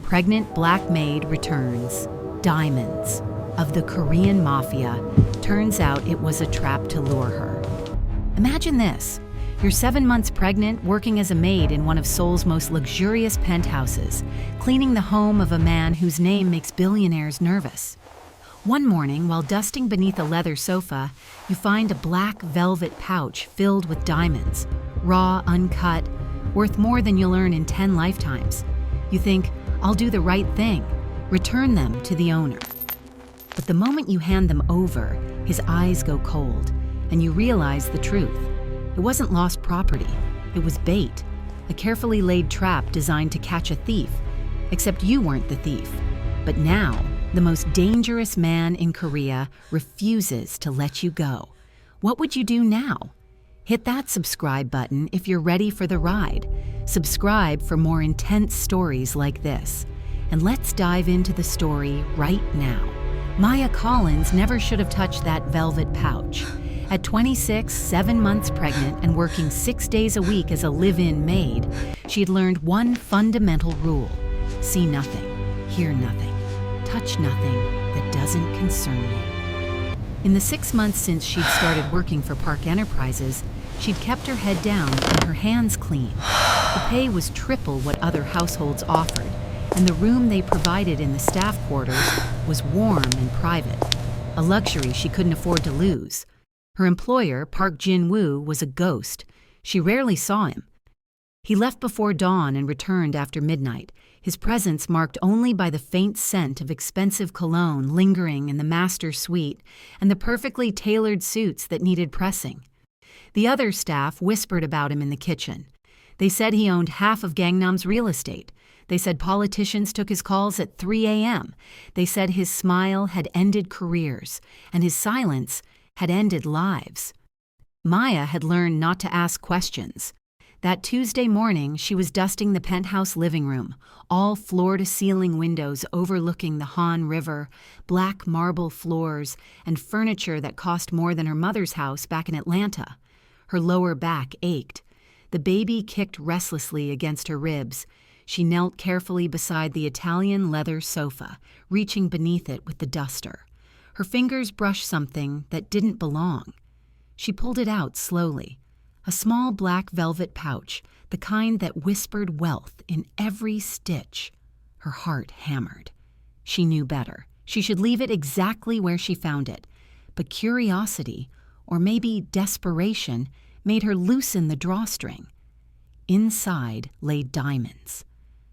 Pregnant black maid returns. Diamonds. Of the Korean Mafia. Turns out it was a trap to lure her. Imagine this. You're 7 months pregnant, working as a maid in one of Seoul's most luxurious penthouses, cleaning the home of a man whose name makes billionaires nervous. One morning, while dusting beneath a leather sofa, you find a black velvet pouch filled with diamonds, raw, uncut, worth more than you'll earn in 10 lifetimes. You think, I'll do the right thing, return them to the owner. But the moment you hand them over, his eyes go cold, and you realize the truth. It wasn't lost property, it was bait, a carefully laid trap designed to catch a thief, except you weren't the thief. But now, the most dangerous man in Korea refuses to let you go. What would you do now? Hit that subscribe button if you're ready for the ride. Subscribe for more intense stories like this. And let's dive into the story right now. Maya Collins never should have touched that velvet pouch. At 26, 7 months pregnant, and working 6 days a week as a live-in maid, she had learned one fundamental rule: see nothing, hear nothing, touch nothing that doesn't concern you. In the 6 months since she'd started working for Park Enterprises, she'd kept her head down and her hands clean. The pay was triple what other households offered, and the room they provided in the staff quarters was warm and private, a luxury she couldn't afford to lose. Her employer, Park Jin-woo, was a ghost. She rarely saw him. He left before dawn and returned after midnight, his presence marked only by the faint scent of expensive cologne lingering in the master suite and the perfectly tailored suits that needed pressing. The other staff whispered about him in the kitchen. They said he owned half of Gangnam's real estate. They said politicians took his calls at 3 a.m. They said his smile had ended careers, and his silence had ended lives. Maya had learned not to ask questions. That Tuesday morning, she was dusting the penthouse living room, all floor-to-ceiling windows overlooking the Han River, black marble floors, and furniture that cost more than her mother's house back in Atlanta. Her lower back ached. The baby kicked restlessly against her ribs. She knelt carefully beside the Italian leather sofa, reaching beneath it with the duster. Her fingers brushed something that didn't belong. She pulled it out slowly. A small black velvet pouch, the kind that whispered wealth in every stitch. Her heart hammered. She knew better. She should leave it exactly where she found it. But curiosity, or maybe desperation, made her loosen the drawstring. Inside lay diamonds.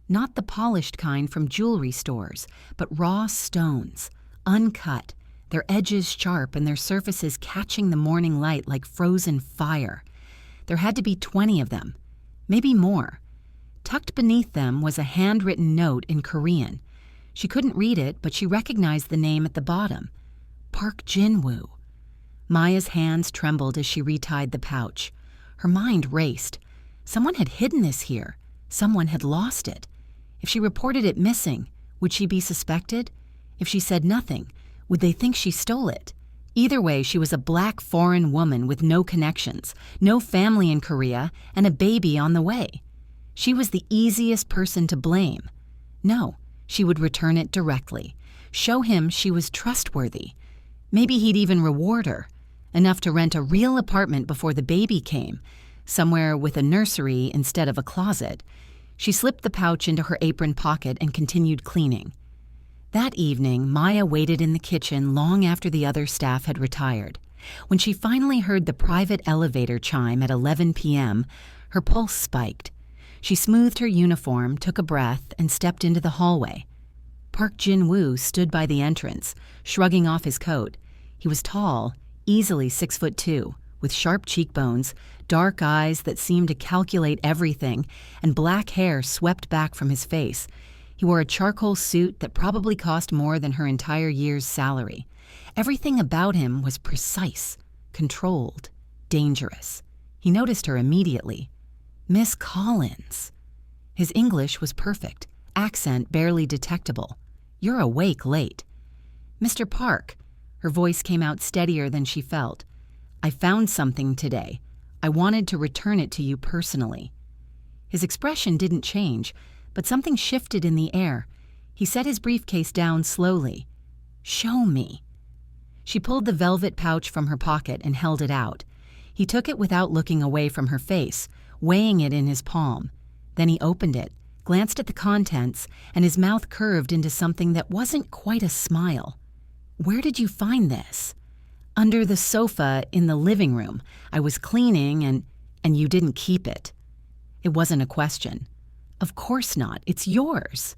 Not the polished kind from jewelry stores, but raw stones, uncut, their edges sharp and their surfaces catching the morning light like frozen fire. There had to be 20 of them, maybe more. Tucked beneath them was a handwritten note in Korean. She couldn't read it, but she recognized the name at the bottom: Park Jin-woo. Maya's hands trembled as she retied the pouch. Her mind raced. Someone had hidden this here. Someone had lost it. If she reported it missing, would she be suspected? If she said nothing, would they think she stole it? Either way, she was a black foreign woman with no connections, no family in Korea, and a baby on the way. She was the easiest person to blame. No, she would return it directly. Show him she was trustworthy. Maybe he'd even reward her. Enough to rent a real apartment before the baby came, somewhere with a nursery instead of a closet. She slipped the pouch into her apron pocket and continued cleaning. That evening, Maya waited in the kitchen long after the other staff had retired. When she finally heard the private elevator chime at 11 p.m., her pulse spiked. She smoothed her uniform, took a breath, and stepped into the hallway. Park Jin-woo stood by the entrance, shrugging off his coat. He was tall, easily 6'2", with sharp cheekbones, dark eyes that seemed to calculate everything, and black hair swept back from his face. He wore a charcoal suit that probably cost more than her entire year's salary. Everything about him was precise, controlled, dangerous. He noticed her immediately. Miss Collins. His English was perfect, accent barely detectable. You're awake late. Mr. Park. Her voice came out steadier than she felt. I found something today. I wanted to return it to you personally. His expression didn't change, but something shifted in the air. He set his briefcase down slowly. "Show me." She pulled the velvet pouch from her pocket and held it out. He took it without looking away from her face, weighing it in his palm. Then he opened it, glanced at the contents, and his mouth curved into something that wasn't quite a smile. "Where did you find this?" "Under the sofa in the living room. I was cleaning and you didn't keep it." It wasn't a question. "Of course not. It's yours."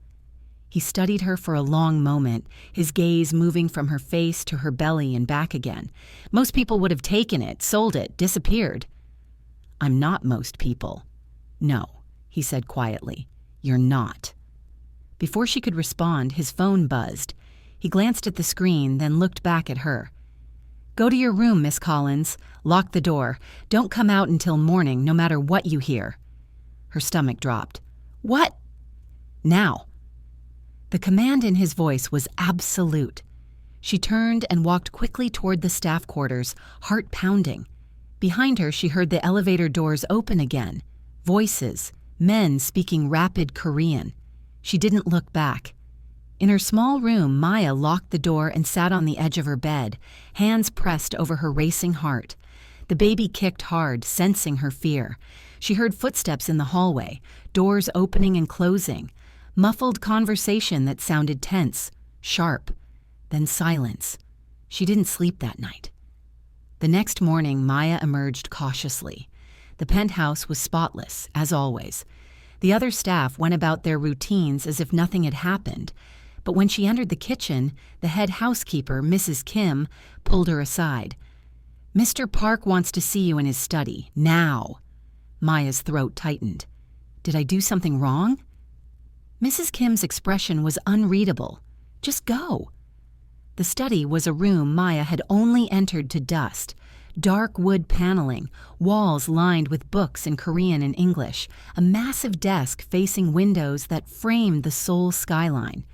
He studied her for a long moment, his gaze moving from her face to her belly and back again. Most people would have taken it, sold it, disappeared. "I'm not most people." "No," he said quietly. "You're not." Before she could respond, his phone buzzed. He glanced at the screen, then looked back at her. "Go to your room, Miss Collins. Lock the door. Don't come out until morning, no matter what you hear." Her stomach dropped. "What?" "Now." The command in his voice was absolute. She turned and walked quickly toward the staff quarters, heart pounding. Behind her, she heard the elevator doors open again. Voices, men speaking rapid Korean. She didn't look back. In her small room, Maya locked the door and sat on the edge of her bed, hands pressed over her racing heart. The baby kicked hard, sensing her fear. She heard footsteps in the hallway, doors opening and closing, muffled conversation that sounded tense, sharp, then silence. She didn't sleep that night. The next morning, Maya emerged cautiously. The penthouse was spotless, as always. The other staff went about their routines as if nothing had happened, but when she entered the kitchen, the head housekeeper, Mrs. Kim, pulled her aside. "Mr. Park wants to see you in his study, now." Maya's throat tightened. "Did I do something wrong?" Mrs. Kim's expression was unreadable. "Just go." The study was a room Maya had only entered to dust. Dark wood paneling, walls lined with books in Korean and English, a massive desk facing windows that framed the Seoul skyline.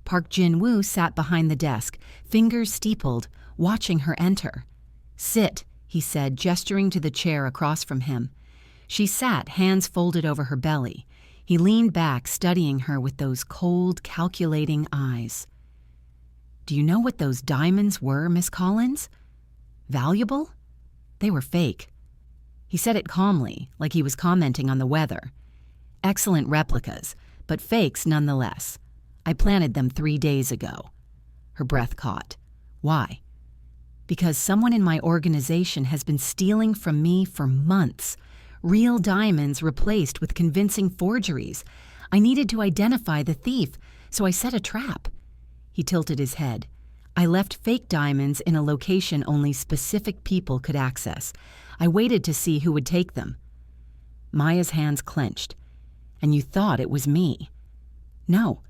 Park Jin-woo sat behind the desk, fingers steepled, watching her enter. "Sit," he said, gesturing to the chair across from him. She sat, hands folded over her belly. He leaned back, studying her with those cold, calculating eyes. "Do you know what those diamonds were, Miss Collins? Valuable? They were fake." He said it calmly, like he was commenting on the weather. "Excellent replicas, but fakes nonetheless. I planted them 3 days ago." Her breath caught. "Why?" "Because someone in my organization has been stealing from me for months. Real diamonds replaced with convincing forgeries. I needed to identify the thief, so I set a trap." He tilted his head. "I left fake diamonds in a location only specific people could access. I waited to see who would take them." Maya's hands clenched. "And you thought it was me?" "No."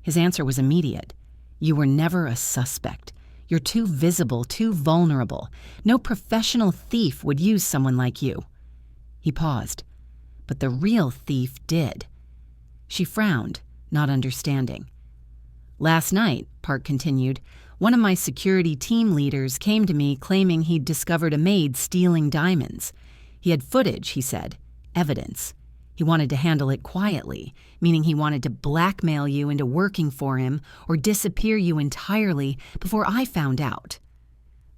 His answer was immediate. "You were never a suspect. You're too visible, too vulnerable. No professional thief would use someone like you." He paused. "But the real thief did." She frowned, not understanding. "Last night," Park continued, "one of my security team leaders came to me claiming he'd discovered a maid stealing diamonds. He had footage, he said, evidence. He wanted to handle it quietly, meaning he wanted to blackmail you into working for him or disappear you entirely before I found out."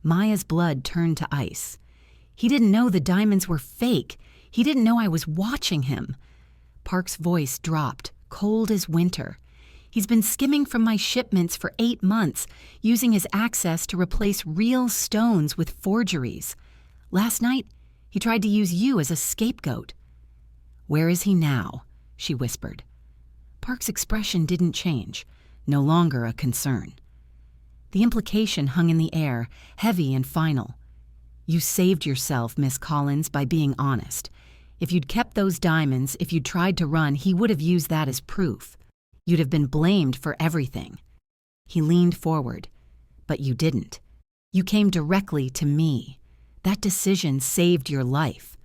Maya's blood turned to ice. "He didn't know the diamonds were fake. He didn't know I was watching him." Park's voice dropped, cold as winter. "He's been skimming from my shipments for 8 months, using his access to replace real stones with forgeries. Last night, he tried to use you as a scapegoat." "Where is he now?" she whispered. Park's expression didn't change, no longer a concern. The implication hung in the air, heavy and final. "You saved yourself, Miss Collins, by being honest. If you'd kept those diamonds, if you'd tried to run, he would have used that as proof. You'd have been blamed for everything." He leaned forward. "But you didn't. You came directly to me. That decision saved your life."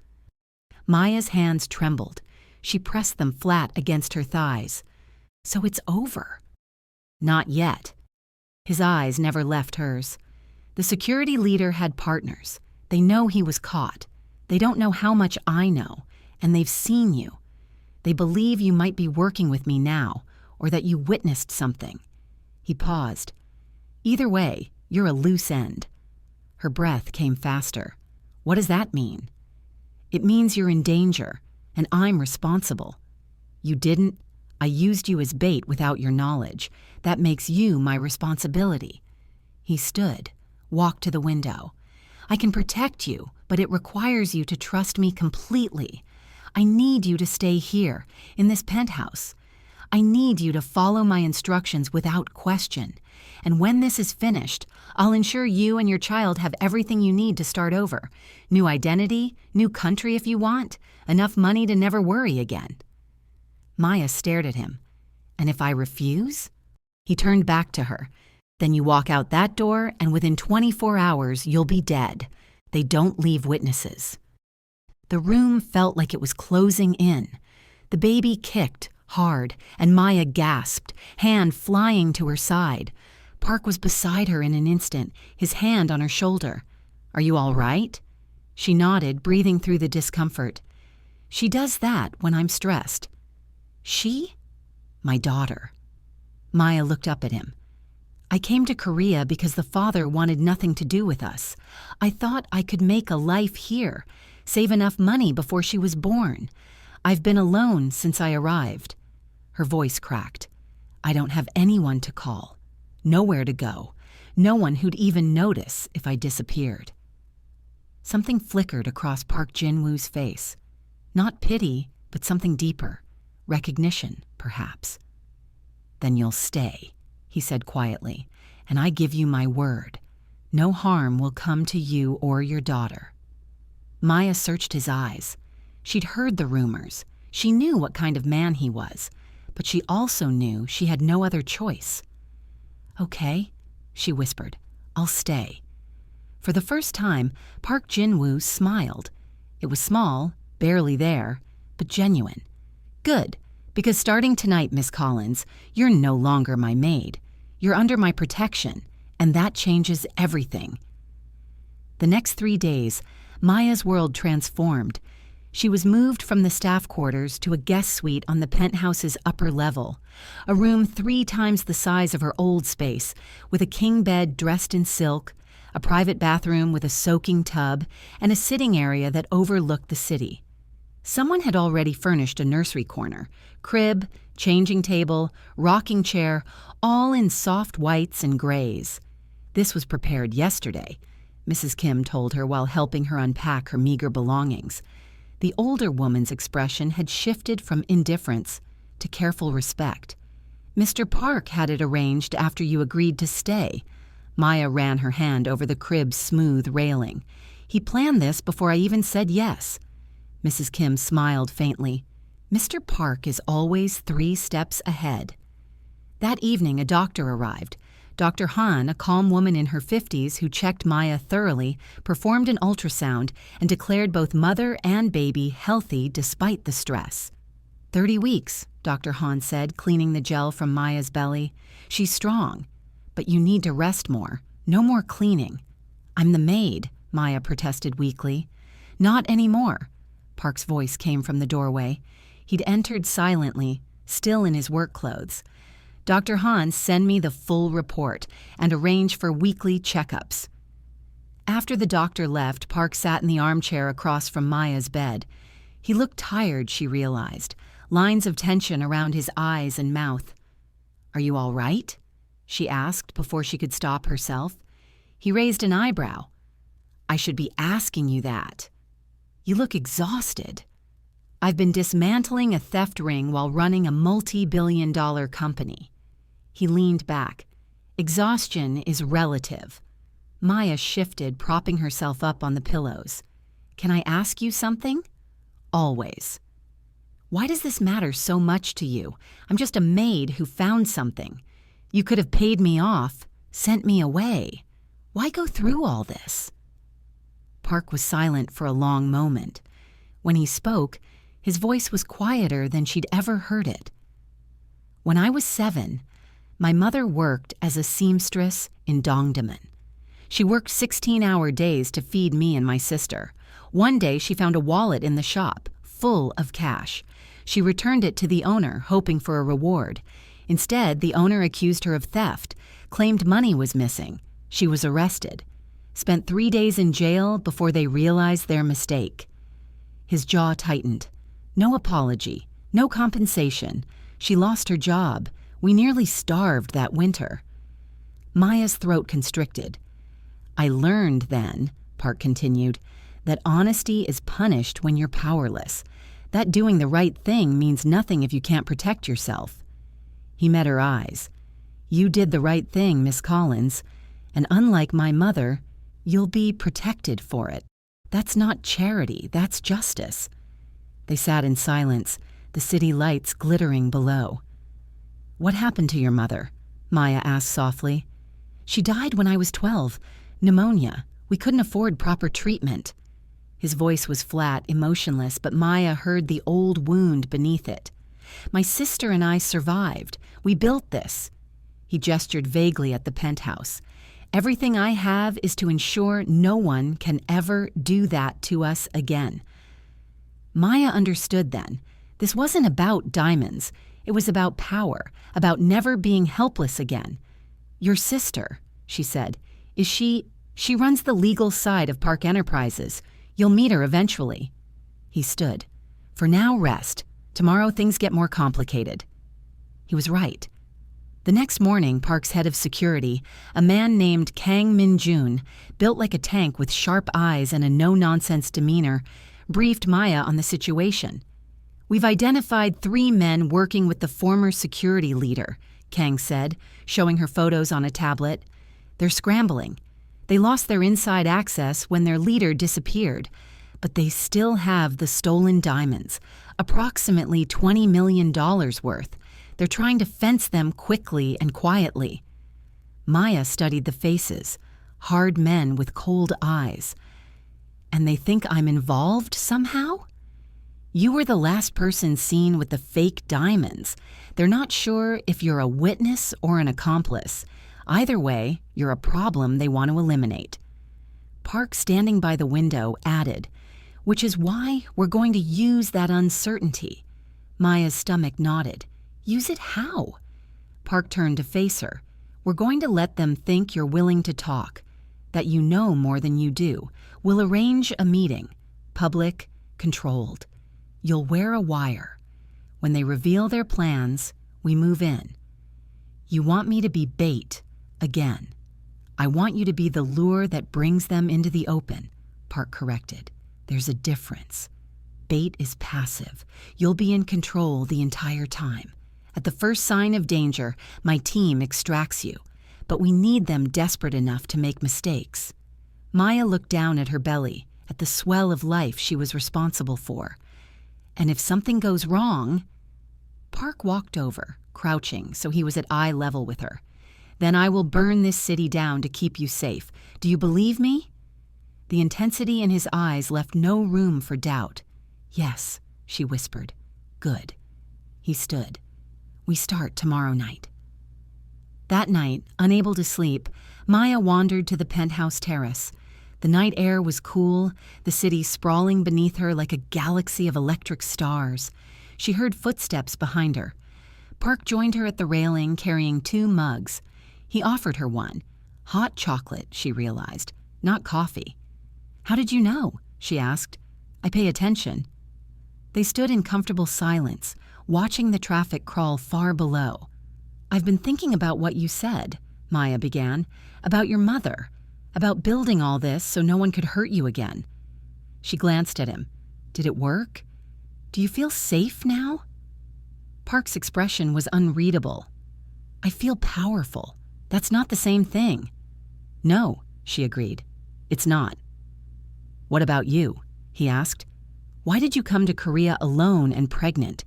Maya's hands trembled. She pressed them flat against her thighs. "So it's over." "Not yet." His eyes never left hers. "The security leader had partners. They know he was caught. They don't know how much I know, and they've seen you. They believe you might be working with me now, or that you witnessed something. He paused. Either way, you're a loose end. Her breath came faster. What does that mean? It means you're in danger, and I'm responsible. You didn't. I used you as bait without your knowledge. That makes you my responsibility. He stood, walked to the window. I can protect you, but it requires you to trust me completely. I need you to stay here, in this penthouse. I need you to follow my instructions without question. And when this is finished, I'll ensure you and your child have everything you need to start over. New identity, new country if you want, enough money to never worry again. Maya stared at him. And if I refuse? He turned back to her. Then you walk out that door, and within 24 hours, you'll be dead. They don't leave witnesses. The room felt like it was closing in. The baby kicked hard, and Maya gasped, hand flying to her side. Park was beside her in an instant, his hand on her shoulder. Are you all right? She nodded, breathing through the discomfort. She does that when I'm stressed. She? My daughter. Maya looked up at him. I came to Korea because the father wanted nothing to do with us. I thought I could make a life here, save enough money before she was born. I've been alone since I arrived. Her voice cracked. I don't have anyone to call, nowhere to go, no one who'd even notice if I disappeared. Something flickered across Park Jin-woo's face. Not pity, but something deeper. Recognition, perhaps. Then you'll stay, he said quietly, and I give you my word. No harm will come to you or your daughter. Maya searched his eyes. She'd heard the rumors. She knew what kind of man he was, but she also knew she had no other choice. Okay, she whispered, I'll stay. For the first time, Park Jin-woo smiled. It was small, barely there, but genuine. Good, because starting tonight, Miss Collins, you're no longer my maid. You're under my protection, and that changes everything. The next 3 days, Maya's world transformed. She was moved from the staff quarters to a guest suite on the penthouse's upper level, a room 3 times the size of her old space, with a king bed dressed in silk, a private bathroom with a soaking tub, and a sitting area that overlooked the city. Someone had already furnished a nursery corner, crib, changing table, rocking chair, all in soft whites and grays. This was prepared yesterday, Mrs. Kim told her while helping her unpack her meager belongings. The older woman's expression had shifted from indifference to careful respect. Mr. Park had it arranged after you agreed to stay. Maya ran her hand over the crib's smooth railing. He planned this before I even said yes. Mrs. Kim smiled faintly. Mr. Park is always 3 steps ahead. That evening, a doctor arrived. Dr. Han, a calm woman in her 50s who checked Maya thoroughly, performed an ultrasound and declared both mother and baby healthy despite the stress. 30 weeks, Dr. Han said, cleaning the gel from Maya's belly. She's strong, but you need to rest more. No more cleaning. I'm the maid, Maya protested weakly. Not anymore. Park's voice came from the doorway. He'd entered silently, still in his work clothes. Dr. Han sent me the full report and arranged for weekly checkups. After the doctor left, Park sat in the armchair across from Maya's bed. He looked tired, she realized, lines of tension around his eyes and mouth. Are you all right? She asked before she could stop herself. He raised an eyebrow. I should be asking you that. You look exhausted. I've been dismantling a theft ring while running a multi-billion-dollar company. He leaned back. Exhaustion is relative. Maya shifted, propping herself up on the pillows. Can I ask you something? Always. Why does this matter so much to you? I'm just a maid who found something. You could have paid me off, sent me away. Why go through all this? Park was silent for a long moment. When he spoke, his voice was quieter than she'd ever heard it. When I was 7, my mother worked as a seamstress in Dongdaemun. She worked 16-hour days to feed me and my sister. One day she found a wallet in the shop, full of cash. She returned it to the owner, hoping for a reward. Instead, the owner accused her of theft, claimed money was missing. She was arrested, spent 3 days in jail before they realized their mistake. His jaw tightened. No apology, no compensation. She lost her job. We nearly starved that winter. Maya's throat constricted. I learned then, Park continued, that honesty is punished when you're powerless. That doing the right thing means nothing if you can't protect yourself. He met her eyes. You did the right thing, Miss Collins, and unlike my mother, you'll be protected for it. That's not charity, that's justice. They sat in silence, the city lights glittering below. What happened to your mother? Maya asked softly. She died when I was 12. Pneumonia. We couldn't afford proper treatment. His voice was flat, emotionless, but Maya heard the old wound beneath it. My sister and I survived. We built this. He gestured vaguely at the penthouse. Everything I have is to ensure no one can ever do that to us again. Maya understood then. This wasn't about diamonds. It was about power, about never being helpless again. Your sister, she said, she runs the legal side of Park Enterprises. You'll meet her eventually. He stood. For now, rest. Tomorrow things get more complicated. He was right. The next morning, Park's head of security, a man named Kang Min-jun, built like a tank with sharp eyes and a no-nonsense demeanor, briefed Maya on the situation. We've identified 3 men working with the former security leader, Kang said, showing her photos on a tablet. They're scrambling. They lost their inside access when their leader disappeared, but they still have the stolen diamonds, approximately $20 million worth. They're trying to fence them quickly and quietly. Maya studied the faces, hard men with cold eyes. And they think I'm involved somehow? You were the last person seen with the fake diamonds. They're not sure if you're a witness or an accomplice. Either way, you're a problem they want to eliminate. Park, standing by the window, added, which is why we're going to use that uncertainty. Maya's stomach nodded. Use it how? Park turned to face her. We're going to let them think you're willing to talk, that you know more than you do. We'll arrange a meeting, public, controlled. You'll wear a wire. When they reveal their plans, we move in. You want me to be bait, again. I want you to be the lure that brings them into the open, Park corrected. There's a difference. Bait is passive. You'll be in control the entire time. At the first sign of danger, my team extracts you. But we need them desperate enough to make mistakes. Maya looked down at her belly, at the swell of life she was responsible for. And if something goes wrong... Park walked over, crouching so he was at eye level with her. Then I will burn this city down to keep you safe. Do you believe me? The intensity in his eyes left no room for doubt. Yes, she whispered. Good. He stood. We start tomorrow night. That night, unable to sleep, Maya wandered to the penthouse terrace. The night air was cool, the city sprawling beneath her like a galaxy of electric stars. She heard footsteps behind her. Park joined her at the railing, carrying 2 mugs. He offered her one. Hot chocolate, she realized, not coffee. How did you know? She asked. I pay attention. They stood in comfortable silence, watching the traffic crawl far below. I've been thinking about what you said, Maya began, about your mother, about building all this so no one could hurt you again. She glanced at him. Did it work? Do you feel safe now? Park's expression was unreadable. I feel powerful. That's not the same thing. No, she agreed. It's not. What about you? He asked. Why did you come to Korea alone and pregnant?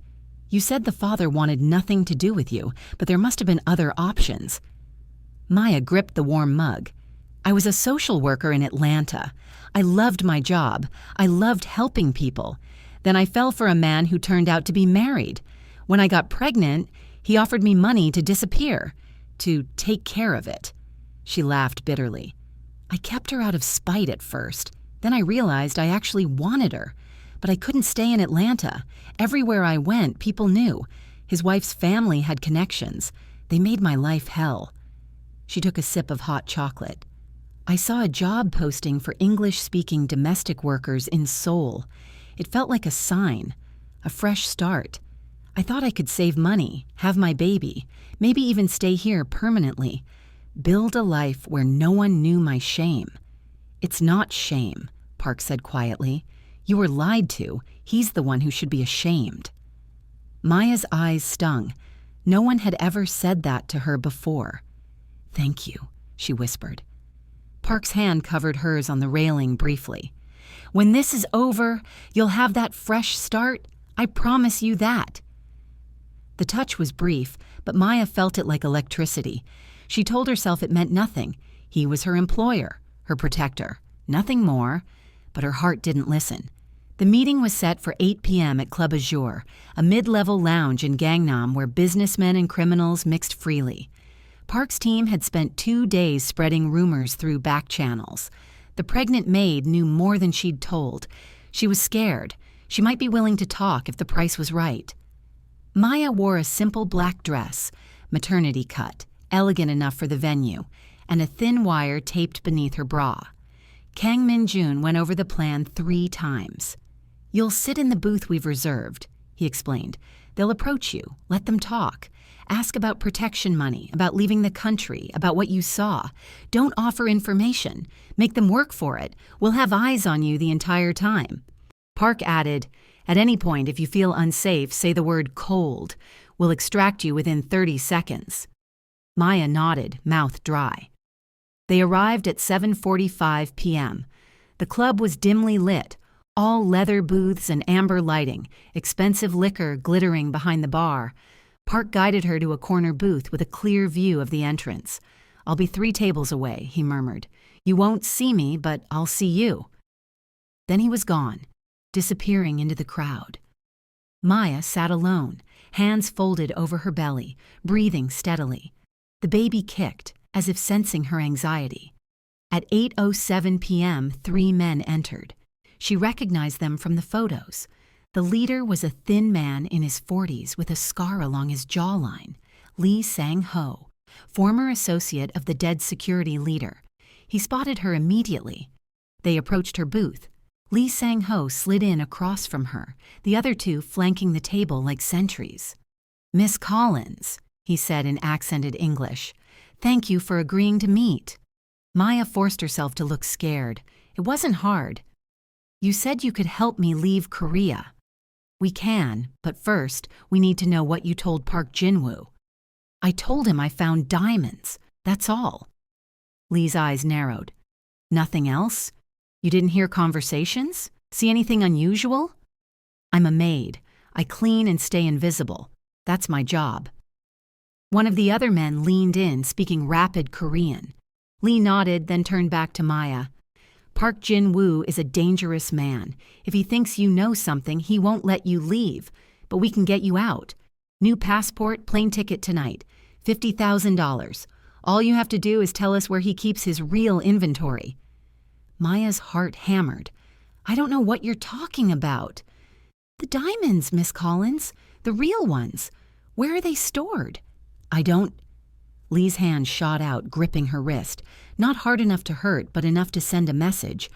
You said the father wanted nothing to do with you, but there must have been other options. Maya gripped the warm mug. I was a social worker in Atlanta. I loved my job. I loved helping people. Then I fell for a man who turned out to be married. When I got pregnant, he offered me money to disappear, to take care of it. She laughed bitterly. I kept her out of spite at first. Then I realized I actually wanted her. But I couldn't stay in Atlanta. Everywhere I went, people knew. His wife's family had connections. They made my life hell. She took a sip of hot chocolate. I saw a job posting for English-speaking domestic workers in Seoul. It felt like a sign, a fresh start. I thought I could save money, have my baby, maybe even stay here permanently, build a life where no one knew my shame. It's not shame, Park said quietly. You were lied to. He's the one who should be ashamed. Maya's eyes stung. No one had ever said that to her before. Thank you, she whispered. Park's hand covered hers on the railing briefly. When this is over, you'll have that fresh start. I promise you that. The touch was brief, but Maya felt it like electricity. She told herself it meant nothing. He was her employer, her protector, nothing more. But her heart didn't listen. The meeting was set for 8 p.m. at Club Azure, a mid-level lounge in Gangnam where businessmen and criminals mixed freely. Park's team had spent 2 days spreading rumors through back channels. The pregnant maid knew more than she'd told. She was scared. She might be willing to talk if the price was right. Maya wore a simple black dress, maternity cut, elegant enough for the venue, and a thin wire taped beneath her bra. Kang Min-jun went over the plan 3 times. You'll sit in the booth we've reserved, he explained. They'll approach you, let them talk. Ask about protection money, about leaving the country, about what you saw. Don't offer information. Make them work for it. We'll have eyes on you the entire time. Park added, at any point, if you feel unsafe, say the word cold. We'll extract you within 30 seconds. Maya nodded, mouth dry. They arrived at 7:45 p.m. The club was dimly lit, all leather booths and amber lighting, expensive liquor glittering behind the bar. Park guided her to a corner booth with a clear view of the entrance. I'll be 3 tables away, he murmured. You won't see me, but I'll see you. Then he was gone, disappearing into the crowd. Maya sat alone, hands folded over her belly, breathing steadily. The baby kicked, as if sensing her anxiety. At 8:07 p.m., 3 men entered. She recognized them from the photos. The leader was a thin man in his 40s with a scar along his jawline, Lee Sang-ho, former associate of the dead security leader. He spotted her immediately. They approached her booth. Lee Sang-ho slid in across from her, the other 2 flanking the table like sentries. Miss Collins, he said in accented English. Thank you for agreeing to meet. Maya forced herself to look scared. It wasn't hard. You said you could help me leave Korea. We can, but first, we need to know what you told Park Jin-woo. I told him I found diamonds. That's all. Lee's eyes narrowed. Nothing else? You didn't hear conversations? See anything unusual? I'm a maid. I clean and stay invisible. That's my job. One of the other men leaned in, speaking rapid Korean. Lee nodded, then turned back to Maya. Park Jin-woo is a dangerous man. If he thinks you know something, he won't let you leave. But we can get you out. New passport, plane ticket tonight. $50,000. All you have to do is tell us where he keeps his real inventory. Maya's heart hammered. I don't know what you're talking about. The diamonds, Miss Collins. The real ones. Where are they stored? I don't... Lee's hand shot out, gripping her wrist. Not hard enough to hurt, but enough to send a message.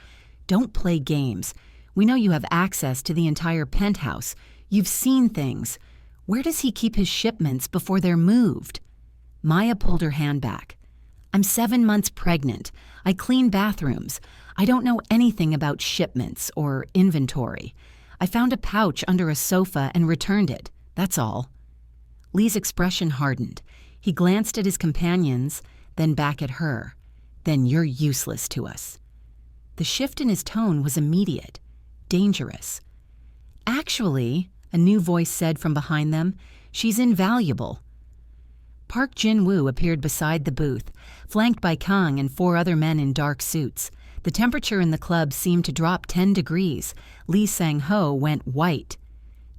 Don't play games. We know you have access to the entire penthouse. You've seen things. Where does he keep his shipments before they're moved? Maya pulled her hand back. I'm 7 months pregnant. I clean bathrooms. I don't know anything about shipments or inventory. I found a pouch under a sofa and returned it. That's all. Lee's expression hardened. He glanced at his companions, then back at her. Then you're useless to us. The shift in his tone was immediate, dangerous. Actually, a new voice said from behind them, she's invaluable. Park Jin-woo appeared beside the booth, flanked by Kang and 4 other men in dark suits. The temperature in the club seemed to drop 10 degrees. Lee Sang-ho went white.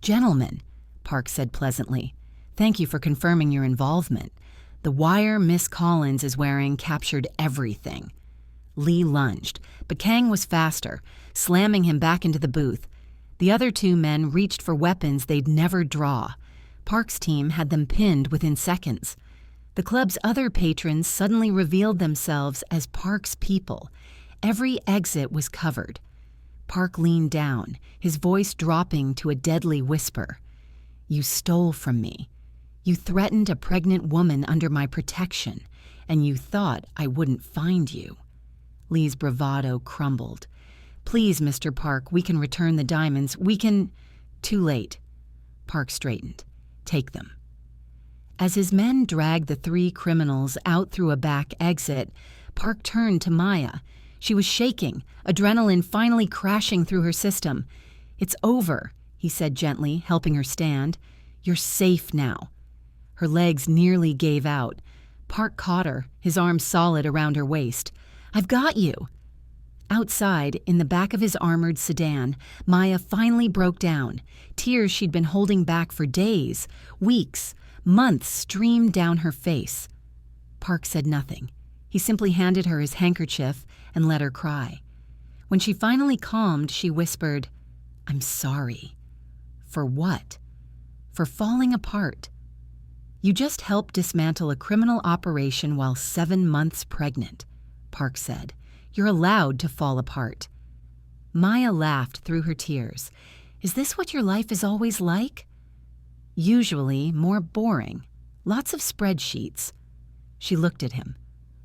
Gentlemen, Park said pleasantly, thank you for confirming your involvement. The wire Miss Collins is wearing captured everything. Lee lunged, but Kang was faster, slamming him back into the booth. The other 2 men reached for weapons they'd never draw. Park's team had them pinned within seconds. The club's other patrons suddenly revealed themselves as Park's people. Every exit was covered. Park leaned down, his voice dropping to a deadly whisper. "You stole from me. You threatened a pregnant woman under my protection, and you thought I wouldn't find you." Lee's bravado crumbled. "Please, Mr. Park, we can return the diamonds. We can—" "Too late." Park straightened. "Take them." As his men dragged the three criminals out through a back exit, Park turned to Maya. She was shaking, adrenaline finally crashing through her system. "It's over," he said gently, helping her stand. "You're safe now." Her legs nearly gave out. Park caught her, his arms solid around her waist. "I've got you." Outside, in the back of his armored sedan, Maya finally broke down. Tears she'd been holding back for days, weeks, months streamed down her face. Park said nothing. He simply handed her his handkerchief and let her cry. When she finally calmed, she whispered, "I'm sorry." "For what?" "For falling apart." "You just helped dismantle a criminal operation while 7 months pregnant," Park said. "You're allowed to fall apart." Maya laughed through her tears. "Is this what your life is always like?" "Usually more boring. Lots of spreadsheets." She looked at him.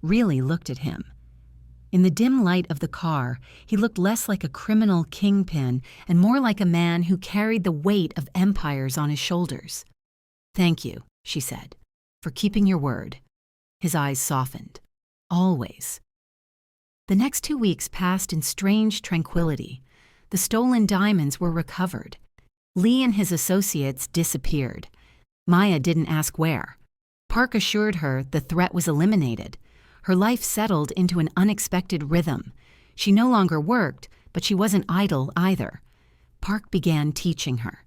Really looked at him. In the dim light of the car, he looked less like a criminal kingpin and more like a man who carried the weight of empires on his shoulders. "Thank you," she said, "for keeping your word." His eyes softened. "Always." The next 2 weeks passed in strange tranquility. The stolen diamonds were recovered. Lee and his associates disappeared. Maya didn't ask where. Park assured her the threat was eliminated. Her life settled into an unexpected rhythm. She no longer worked, but she wasn't idle either. Park began teaching her.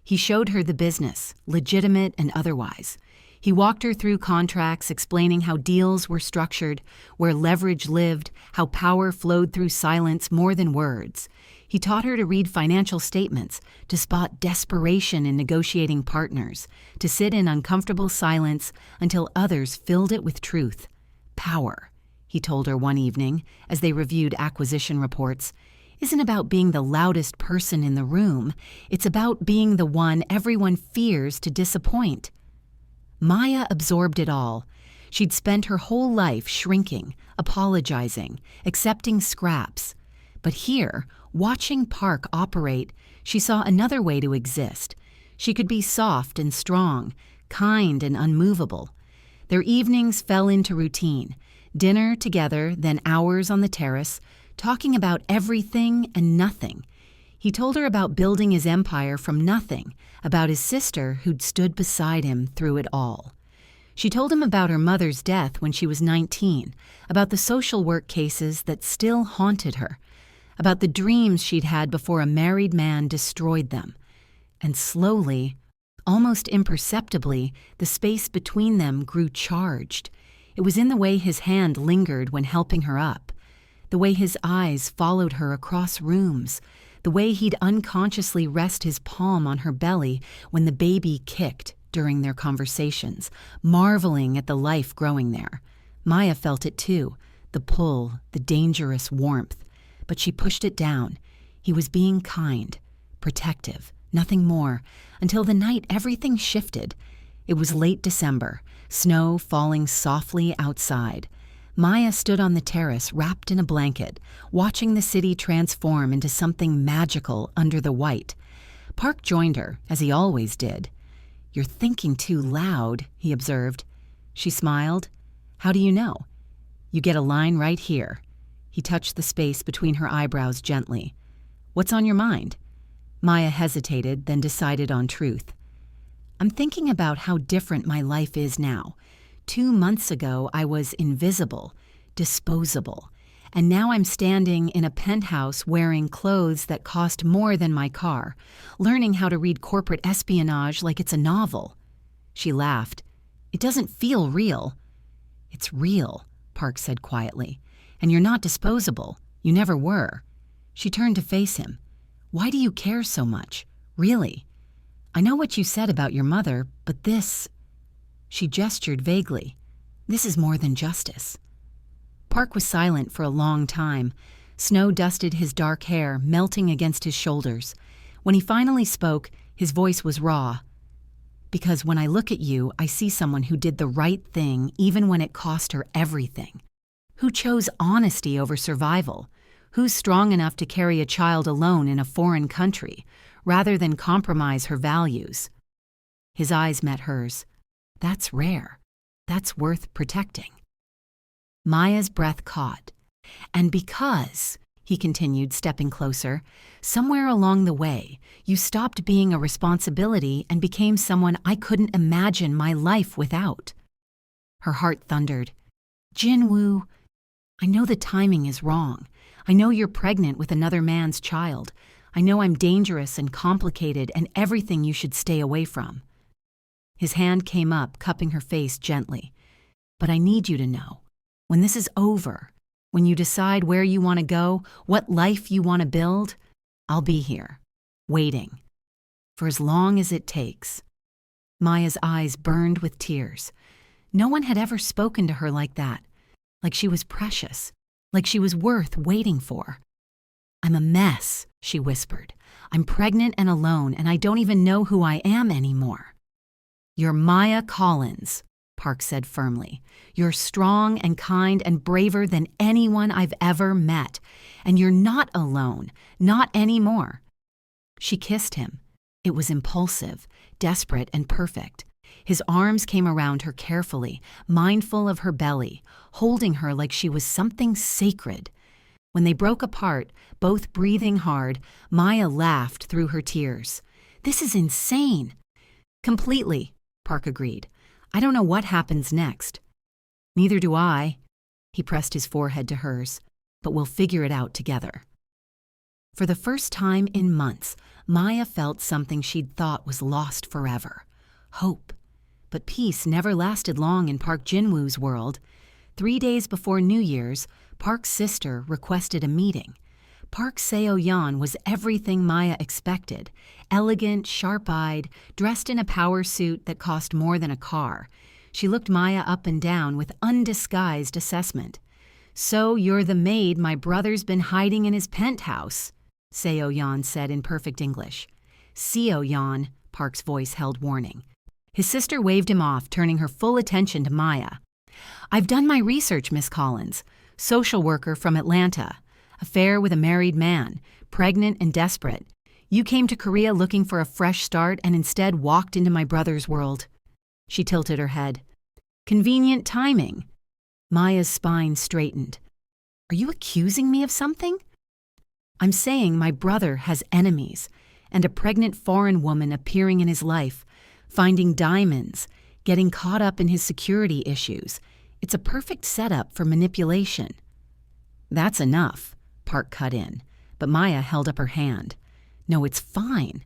He showed her the business, legitimate and otherwise. He walked her through contracts, explaining how deals were structured, where leverage lived, how power flowed through silence more than words. He taught her to read financial statements, to spot desperation in negotiating partners, to sit in uncomfortable silence until others filled it with truth. "Power," he told her one evening as they reviewed acquisition reports, "isn't about being the loudest person in the room. It's about being the one everyone fears to disappoint." Maya absorbed it all. She'd spent her whole life shrinking, apologizing, accepting scraps. But here, watching Park operate, she saw another way to exist. She could be soft and strong, kind and unmovable. Their evenings fell into routine. Dinner together, then hours on the terrace, talking about everything and nothing. He told her about building his empire from nothing, about his sister who'd stood beside him through it all. She told him about her mother's death when she was 19, about the social work cases that still haunted her, about the dreams she'd had before a married man destroyed them. And slowly, almost imperceptibly, the space between them grew charged. It was in the way his hand lingered when helping her up, the way his eyes followed her across rooms, the way he'd unconsciously rest his palm on her belly when the baby kicked during their conversations, marveling at the life growing there. Maya felt it too, the pull, the dangerous warmth, but she pushed it down. He was being kind, protective, nothing more, until the night everything shifted. It was late December, snow falling softly outside. Maya stood on the terrace wrapped in a blanket, watching the city transform into something magical under the white. Park joined her, as he always did. "You're thinking too loud," he observed. She smiled. "How do you know?" "You get a line right here." He touched the space between her eyebrows gently. "What's on your mind?" Maya hesitated, then decided on truth. "I'm thinking about how different my life is now. 2 months ago, I was invisible, disposable, and now I'm standing in a penthouse wearing clothes that cost more than my car, learning how to read corporate espionage like it's a novel." She laughed. "It doesn't feel real." "It's real," Park said quietly, "and you're not disposable. You never were." She turned to face him. "Why do you care so much? Really?" I know what you said about your mother, but this—" She gestured vaguely. "This is more than justice." Park was silent for a long time. Snow dusted his dark hair, melting against his shoulders. When he finally spoke, his voice was raw. "Because when I look at you, I see someone who did the right thing even when it cost her everything. Who chose honesty over survival. Who's strong enough to carry a child alone in a foreign country, rather than compromise her values." His eyes met hers. "That's rare. That's worth protecting." Maya's breath caught. "And because," he continued, stepping closer, "somewhere along the way, you stopped being a responsibility and became someone I couldn't imagine my life without." Her heart thundered. "Jinwoo, I know the timing is wrong. I know you're pregnant with another man's child. I know I'm dangerous and complicated and everything you should stay away from." His hand came up, cupping her face gently. "But I need you to know, when this is over, when you decide where you want to go, what life you want to build, I'll be here, waiting, for as long as it takes." Maya's eyes burned with tears. No one had ever spoken to her like that, like she was precious, like she was worth waiting for. "I'm a mess," she whispered. "I'm pregnant and alone, and I don't even know who I am anymore." "You're Maya Collins," Park said firmly. "You're strong and kind and braver than anyone I've ever met. And you're not alone, not anymore." She kissed him. It was impulsive, desperate, and perfect. His arms came around her carefully, mindful of her belly, holding her like she was something sacred. When they broke apart, both breathing hard, Maya laughed through her tears. "This is insane." "Completely," Park agreed. "I don't know what happens next." "Neither do I." He pressed his forehead to hers. "But we'll figure it out together." For the first time in months, Maya felt something she'd thought was lost forever. Hope. But peace never lasted long in Park Jinwoo's world. 3 days before New Year's, Park's sister requested a meeting. Park Seo-yeon was everything Maya expected. Elegant, sharp-eyed, dressed in a power suit that cost more than a car. She looked Maya up and down with undisguised assessment. "So you're the maid my brother's been hiding in his penthouse," Seo-yeon said in perfect English. "Seo-yeon," Park's voice held warning. His sister waved him off, turning her full attention to Maya. "I've done my research, Miss Collins. Social worker from Atlanta. Affair with a married man. Pregnant and desperate. You came to Korea looking for a fresh start and instead walked into my brother's world." She tilted her head. "Convenient timing." Maya's spine straightened. "Are you accusing me of something?" "I'm saying my brother has enemies, and a pregnant foreign woman appearing in his life, finding diamonds, getting caught up in his security issues. It's a perfect setup for manipulation." "That's enough," Park cut in, but Maya held up her hand. "No, it's fine."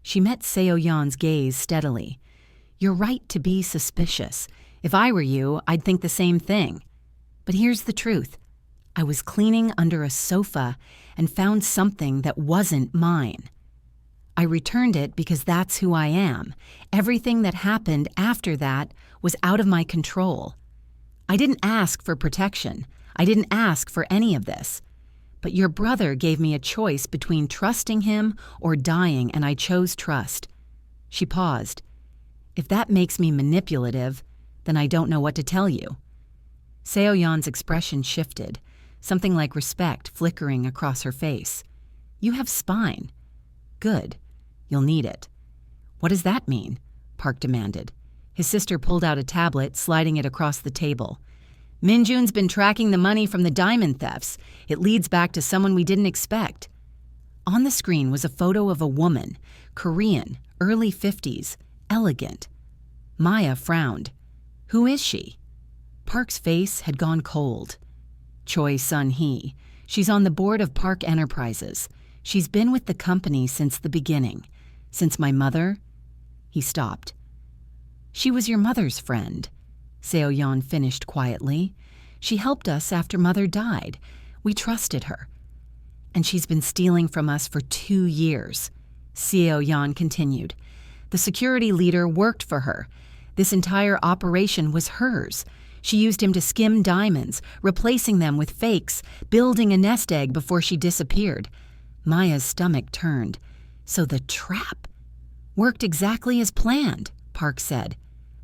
She met Seo-yeon's gaze steadily. "You're right to be suspicious. If I were you, I'd think the same thing. But here's the truth. I was cleaning under a sofa and found something that wasn't mine. I returned it because that's who I am. Everything that happened after that was out of my control. I didn't ask for protection. I didn't ask for any of this. But your brother gave me a choice between trusting him or dying, and I chose trust." She paused. "If that makes me manipulative, then I don't know what to tell you." Seo-yeon's expression shifted, something like respect flickering across her face. "You have spine. Good. You'll need it." "What does that mean?" Park demanded. His sister pulled out a tablet, sliding it across the table. "Minjun's been tracking the money from the diamond thefts. It leads back to someone we didn't expect." On the screen was a photo of a woman, Korean, early 50s, elegant. Maya frowned. "Who is she?" Park's face had gone cold. "Choi Sun-hee. She's on the board of Park Enterprises. She's been with the company since the beginning. Since my mother—" He stopped. "She was your mother's friend," Seo-yeon finished quietly. "She helped us after Mother died. We trusted her. And she's been stealing from us for 2 years," Seo-yeon continued. The security leader worked for her. This entire operation was hers. She used him to skim diamonds, replacing them with fakes, building a nest egg before she disappeared. Maya's stomach turned. So the trap worked exactly as planned, Park said.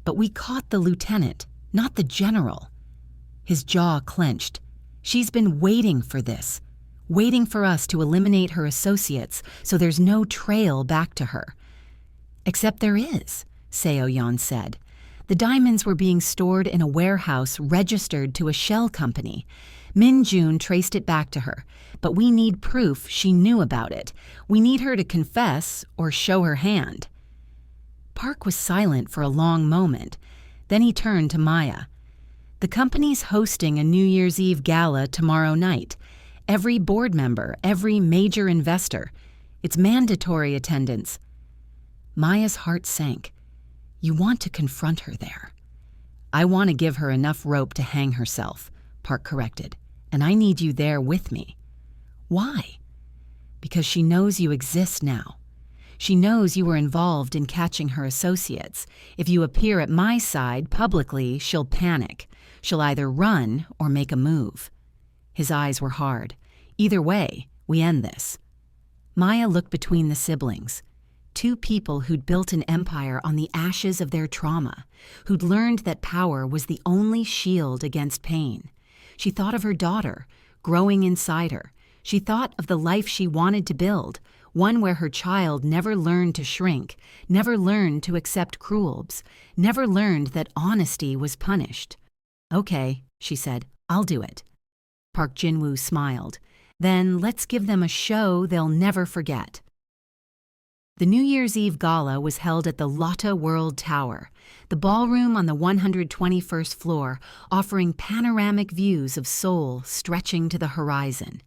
But we caught the lieutenant, not the general. His jaw clenched. She's been waiting for this, waiting for us to eliminate her associates so there's no trail back to her. Except there is, Seo-yeon said. The diamonds were being stored in a warehouse registered to a shell company. Min-jun traced it back to her, but we need proof she knew about it. We need her to confess or show her hand. Park was silent for a long moment. Then he turned to Maya. The company's hosting a New Year's Eve gala tomorrow night. Every board member, every major investor. It's mandatory attendance. Maya's heart sank. You want to confront her there. I want to give her enough rope to hang herself, Park corrected, and I need you there with me. Why? Because she knows you exist now. She knows you were involved in catching her associates. If you appear at my side publicly, she'll panic. She'll either run or make a move. His eyes were hard. Either way, we end this. Maya looked between the siblings. Two people who'd built an empire on the ashes of their trauma, who'd learned that power was the only shield against pain. She thought of her daughter, growing inside her. She thought of the life she wanted to build, one where her child never learned to shrink, never learned to accept cruelties, never learned that honesty was punished. Okay, she said, I'll do it. Park Jin-woo smiled. Then let's give them a show they'll never forget. The New Year's Eve gala was held at the Lotte World Tower, the ballroom on the 121st floor, offering panoramic views of Seoul stretching to the horizon.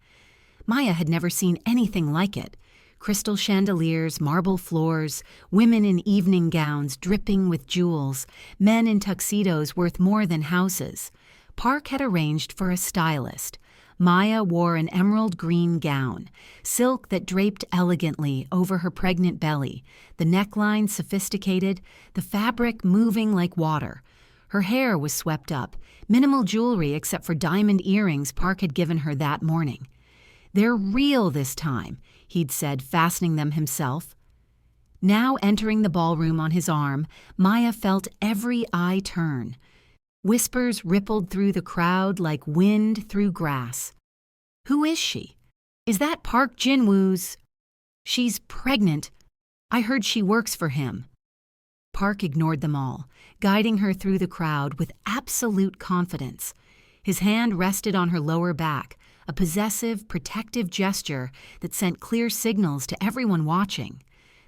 Maya had never seen anything like it. Crystal chandeliers, marble floors, women in evening gowns dripping with jewels, men in tuxedos worth more than houses. Park had arranged for a stylist. Maya wore an emerald green gown, silk that draped elegantly over her pregnant belly, the neckline sophisticated, the fabric moving like water. Her hair was swept up, minimal jewelry except for diamond earrings Park had given her that morning. They're real this time, he'd said, fastening them himself. Now entering the ballroom on his arm, Maya felt every eye turn. Whispers rippled through the crowd like wind through grass. Who is she? Is that Park Jin-woo's? She's pregnant. I heard she works for him. Park ignored them all, guiding her through the crowd with absolute confidence. His hand rested on her lower back, a possessive, protective gesture that sent clear signals to everyone watching.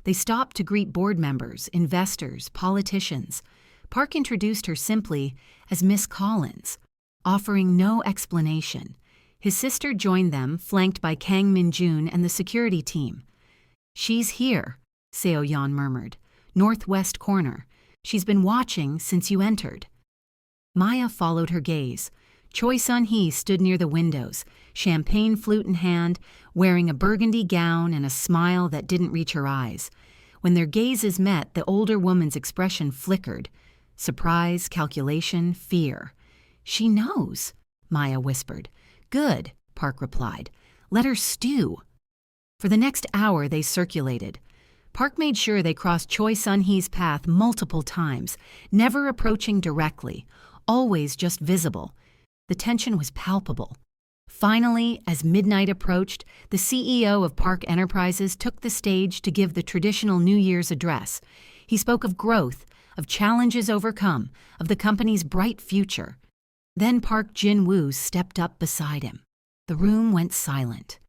They stopped to greet board members, investors, politicians. Park introduced her simply as Miss Collins, offering no explanation. His sister joined them, flanked by Kang Min-jun and the security team. She's here, Seo-yeon murmured. Northwest corner. She's been watching since you entered. Maya followed her gaze. Choi Sun-hee stood near the windows, champagne flute in hand, wearing a burgundy gown and a smile that didn't reach her eyes. When their gazes met, the older woman's expression flickered. Surprise, calculation, fear. She knows, Maya whispered. Good, Park replied. Let her stew. For the next hour, they circulated. Park made sure they crossed Choi Sun-hee's path multiple times, never approaching directly, always just visible. The tension was palpable. Finally, as midnight approached, the CEO of Park Enterprises took the stage to give the traditional New Year's address. He spoke of growth, of challenges overcome, of the company's bright future. Then Park Jin-woo stepped up beside him. The room went silent.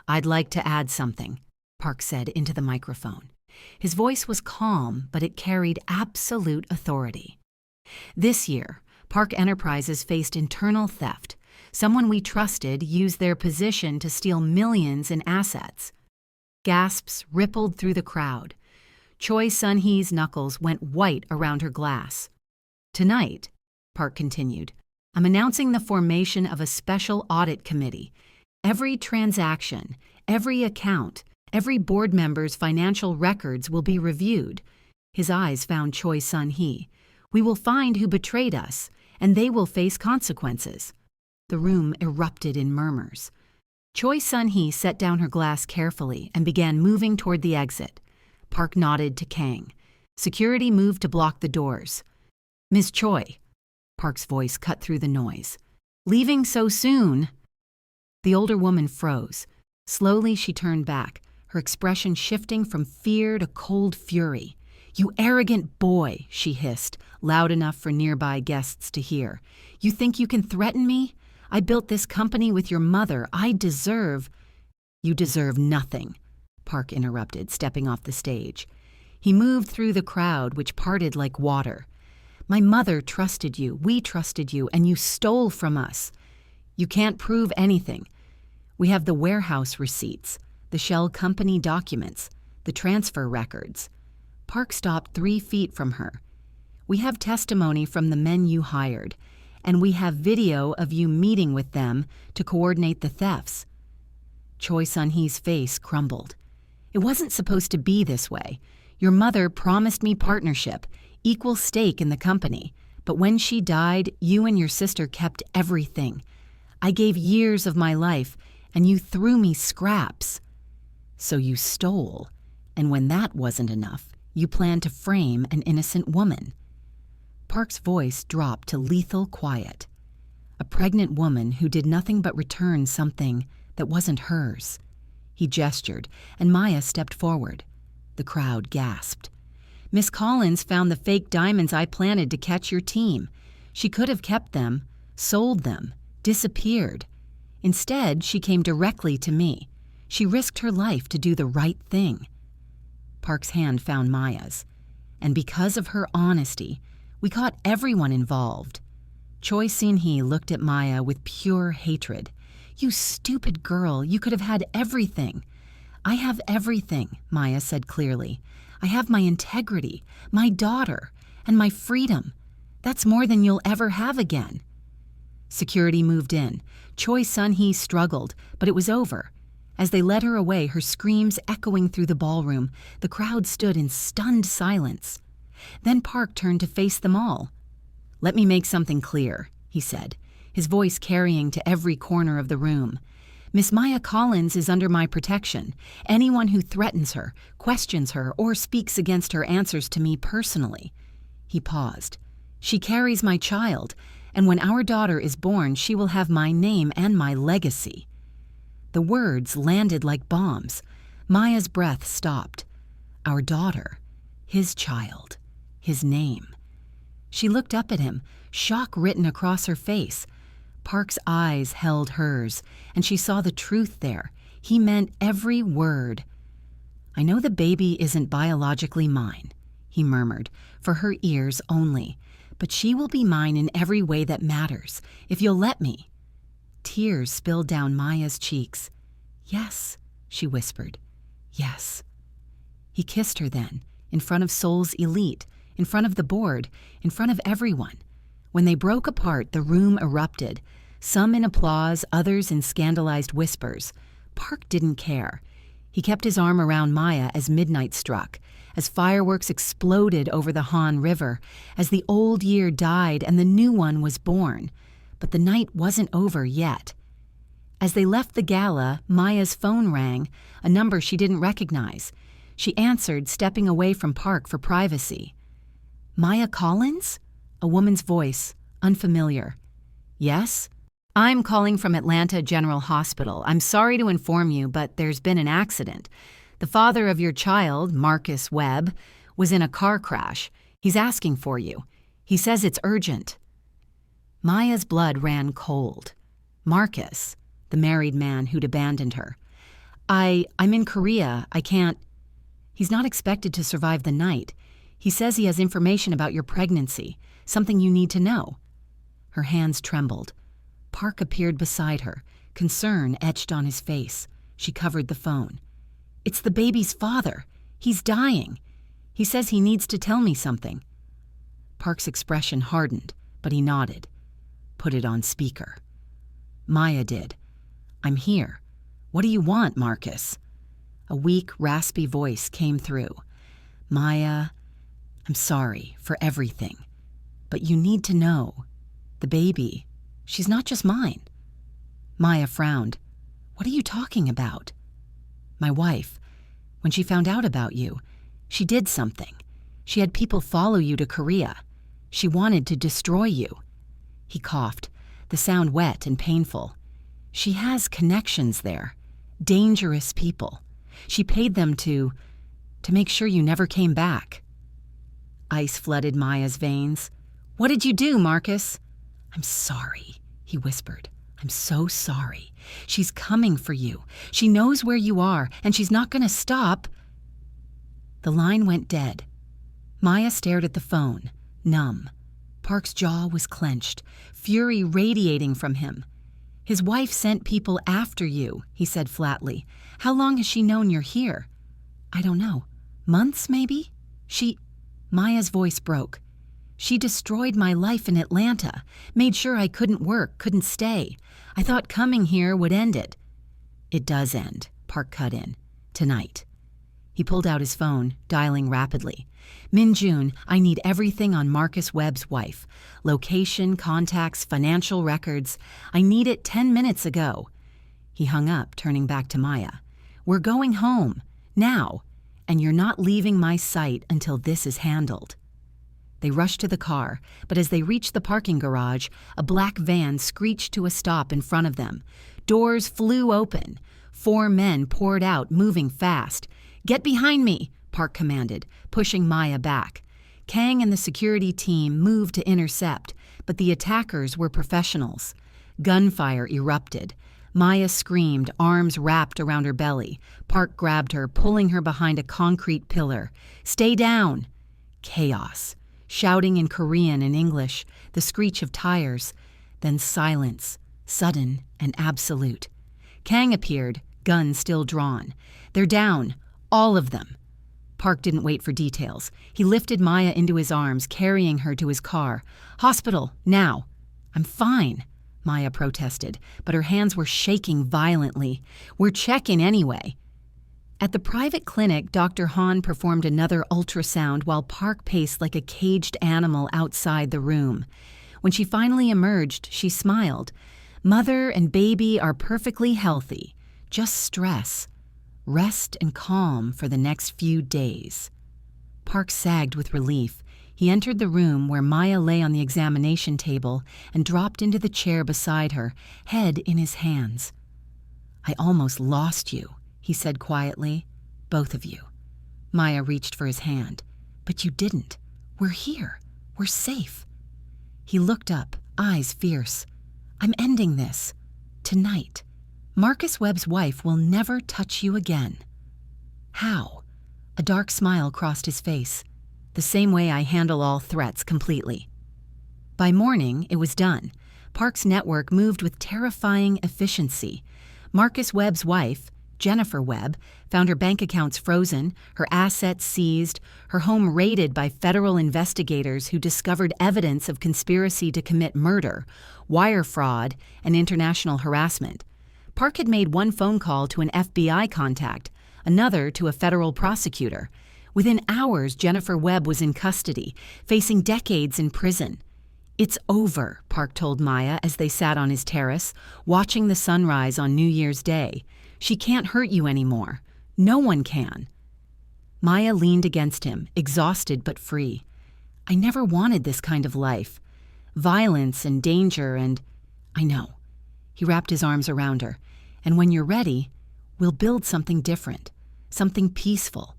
I'd like to add something, Park said into the microphone. His voice was calm, but it carried absolute authority. This year, Park Enterprises faced internal theft. Someone we trusted used their position to steal millions in assets. Gasps rippled through the crowd. Choi Sun-hee's knuckles went white around her glass. Tonight, Park continued, I'm announcing the formation of a special audit committee. Every transaction, every account, every board member's financial records will be reviewed. His eyes found Choi Sun-hee. "We will find who betrayed us, and they will face consequences." The room erupted in murmurs. Choi Sun-hee set down her glass carefully and began moving toward the exit. Park nodded to Kang. Security moved to block the doors. "Miss Choi." Park's voice cut through the noise. "Leaving so soon?" The older woman froze. Slowly she turned back, her expression shifting from fear to cold fury. "You arrogant boy," she hissed, loud enough for nearby guests to hear. "You think you can threaten me? I built this company with your mother. I deserve—" "You deserve nothing," Park interrupted, stepping off the stage. He moved through the crowd, which parted like water. "My mother trusted you, we trusted you, and you stole from us. You can't prove anything. We have the warehouse receipts, the shell company documents, the transfer records." Park stopped 3 feet from her. "We have testimony from the men you hired, and we have video of you meeting with them to coordinate the thefts." Choi Sun-hee's face crumbled. "It wasn't supposed to be this way. Your mother promised me partnership, equal stake in the company, but when she died, you and your sister kept everything. I gave years of my life, and you threw me scraps. So you stole, and when that wasn't enough, you planned to frame an innocent woman." Park's voice dropped to lethal quiet. A pregnant woman who did nothing but return something that wasn't hers. He gestured, and Maya stepped forward. The crowd gasped. "Miss Collins found the fake diamonds I planted to catch your team. She could have kept them, sold them, disappeared. Instead, she came directly to me. She risked her life to do the right thing." Park's hand found Maya's. "And because of her honesty, we caught everyone involved." Choi Sun-hee looked at Maya with pure hatred. "You stupid girl, you could have had everything." "I have everything," Maya said clearly. "I have my integrity, my daughter, and my freedom. That's more than you'll ever have again." Security moved in. Choi Sun-hee struggled, but it was over. As they led her away, her screams echoing through the ballroom, the crowd stood in stunned silence. Then Park turned to face them all. "Let me make something clear," he said, his voice carrying to every corner of the room. "Miss Maya Collins is under my protection. Anyone who threatens her, questions her, or speaks against her answers to me personally." He paused. "She carries my child, and when our daughter is born, she will have my name and my legacy." The words landed like bombs. Maya's breath stopped. Our daughter, his child, his name. She looked up at him, shock written across her face. Park's eyes held hers, and she saw the truth there. He meant every word. "I know the baby isn't biologically mine," he murmured, "for her ears only. But she will be mine in every way that matters, if you'll let me." Tears spilled down Maya's cheeks. "Yes," she whispered. "Yes." He kissed her then, in front of Seoul's elite, in front of the board, in front of everyone. When they broke apart, the room erupted, some in applause, others in scandalized whispers. Park didn't care. He kept his arm around Maya as midnight struck, as fireworks exploded over the Han River, as the old year died and the new one was born. But the night wasn't over yet. As they left the gala, Maya's phone rang, a number she didn't recognize. She answered, stepping away from Park for privacy. "Maya Collins?" A woman's voice, unfamiliar. "Yes?" "I'm calling from Atlanta General Hospital. I'm sorry to inform you, but there's been an accident. The father of your child, Marcus Webb, was in a car crash. He's asking for you. He says it's urgent." Maya's blood ran cold. Marcus, the married man who'd abandoned her. I'm in Korea. I can't." "He's not expected to survive the night. He says he has information about your pregnancy, something you need to know." Her hands trembled. Park appeared beside her, concern etched on his face. She covered the phone. "It's the baby's father. He's dying. He says he needs to tell me something." Park's expression hardened, but he nodded. "Put it on speaker." Maya did. "I'm here. What do you want, Marcus?" A weak, raspy voice came through. "Maya, I'm sorry for everything. But you need to know. The baby, she's not just mine. Maya frowned. What are you talking about? My wife. When she found out about you, she did something. She had people follow you to Korea. She wanted to destroy you. He coughed, the sound wet and painful. She has connections there. Dangerous people. She paid them to make sure you never came back. Ice flooded Maya's veins. What did you do, Marcus? I'm sorry, he whispered. I'm so sorry. She's coming for you. She knows where you are, and she's not going to stop. The line went dead. Maya stared at the phone, numb. Park's jaw was clenched, fury radiating from him. His wife sent people after you, he said flatly. How long has she known you're here? I don't know. Months, maybe? Maya's voice broke. She destroyed my life in Atlanta, made sure I couldn't work, couldn't stay. I thought coming here would end it. It does end, Park cut in. Tonight. He pulled out his phone, dialing rapidly. Min-June, I need everything on Marcus Webb's wife. Location, contacts, financial records. I need it 10 minutes ago. He hung up, turning back to Maya. We're going home. Now. And you're not leaving my sight until this is handled. They rushed to the car, but as they reached the parking garage, a black van screeched to a stop in front of them. Doors flew open. 4 men poured out, moving fast. Get behind me, Park commanded, pushing Maya back. Kang and the security team moved to intercept, but the attackers were professionals. Gunfire erupted. Maya screamed, arms wrapped around her belly. Park grabbed her, pulling her behind a concrete pillar. Stay down! Chaos. Shouting in Korean and English, the screech of tires. Then silence, sudden and absolute. Kang appeared, gun still drawn. They're down, all of them. Park didn't wait for details. He lifted Maya into his arms, carrying her to his car. Hospital, now. I'm fine, Maya protested, but her hands were shaking violently. We're checking anyway. At the private clinic, Dr. Han performed another ultrasound while Park paced like a caged animal outside the room. When she finally emerged, she smiled. Mother and baby are perfectly healthy. Just stress. Rest and calm for the next few days. Park sagged with relief. He entered the room where Maya lay on the examination table and dropped into the chair beside her, head in his hands. I almost lost you, he said quietly. Both of you. Maya reached for his hand. But you didn't. We're here. We're safe. He looked up, eyes fierce. I'm ending this. Tonight. Marcus Webb's wife will never touch you again. How? A dark smile crossed his face. The same way I handle all threats completely. By morning, it was done. Park's network moved with terrifying efficiency. Marcus Webb's wife, Jennifer Webb, found her bank accounts frozen, her assets seized, her home raided by federal investigators who discovered evidence of conspiracy to commit murder, wire fraud, and international harassment. Park had made one phone call to an FBI contact, another to a federal prosecutor. Within hours, Jennifer Webb was in custody, facing decades in prison. It's over, Park told Maya as they sat on his terrace, watching the sunrise on New Year's Day. She can't hurt you anymore. No one can. Maya leaned against him, exhausted but free. I never wanted this kind of life. Violence and danger and... I know. He wrapped his arms around her. And when you're ready, we'll build something different, something peaceful.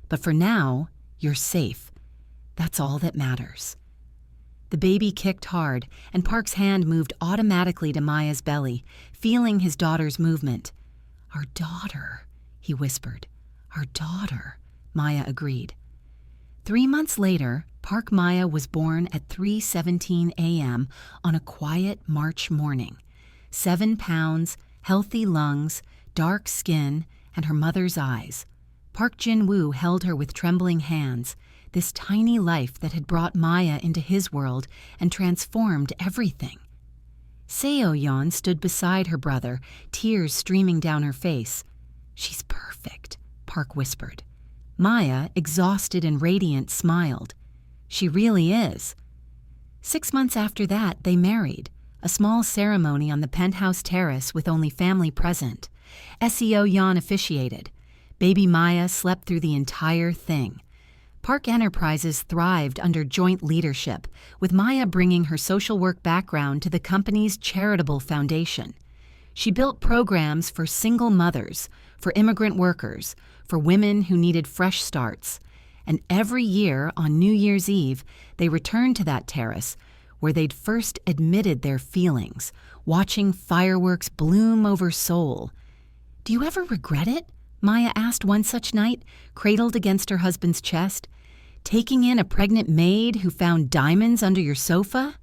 But for now, you're safe. That's all that matters. The baby kicked hard, and Park's hand moved automatically to Maya's belly, feeling his daughter's movement. Our daughter, he whispered. Our daughter, Maya agreed. 3 months later, Park Maya was born at 3:17 a.m. on a quiet March morning. 7 pounds, healthy lungs, dark skin, and her mother's eyes. Park Jin-woo held her with trembling hands, this tiny life that had brought Maya into his world and transformed everything. Seo-yeon stood beside her brother, tears streaming down her face. She's perfect, Park whispered. Maya, exhausted and radiant, smiled. She really is. 6 months after that, they married. A small ceremony on the penthouse terrace with only family present. SEO Jan officiated. Baby Maya slept through the entire thing. Park Enterprises thrived under joint leadership, with Maya bringing her social work background to the company's charitable foundation. She built programs for single mothers, for immigrant workers, for women who needed fresh starts. And every year, on New Year's Eve, they returned to that terrace where they'd first admitted their feelings, watching fireworks bloom over Seoul. "Do you ever regret it?" Maya asked one such night, cradled against her husband's chest. "Taking in a pregnant maid who found diamonds under your sofa?"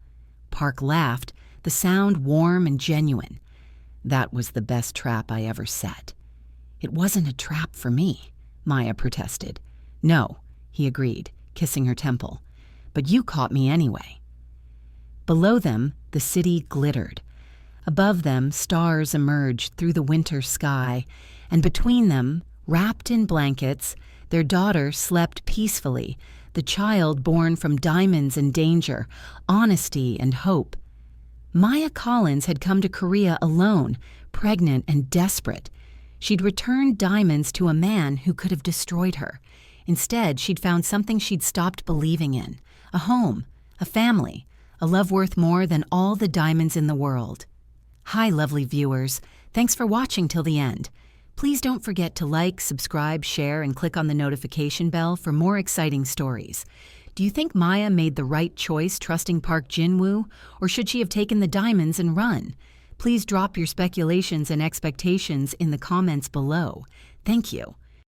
Park laughed, the sound warm and genuine. "That was the best trap I ever set." "It wasn't a trap for me," Maya protested. "No," he agreed, kissing her temple. "But you caught me anyway." Below them, the city glittered. Above them, stars emerged through the winter sky, and between them, wrapped in blankets, their daughter slept peacefully, the child born from diamonds and danger, honesty and hope. Maya Collins had come to Korea alone, pregnant and desperate. She'd returned diamonds to a man who could have destroyed her. Instead, she'd found something she'd stopped believing in: a home, a family, a love worth more than all the diamonds in the world. Hi, lovely viewers. Thanks for watching till the end. Please don't forget to like, subscribe, share, and click on the notification bell for more exciting stories. Do you think Maya made the right choice trusting Park Jin-woo, or should she have taken the diamonds and run? Please drop your speculations and expectations in the comments below. Thank you.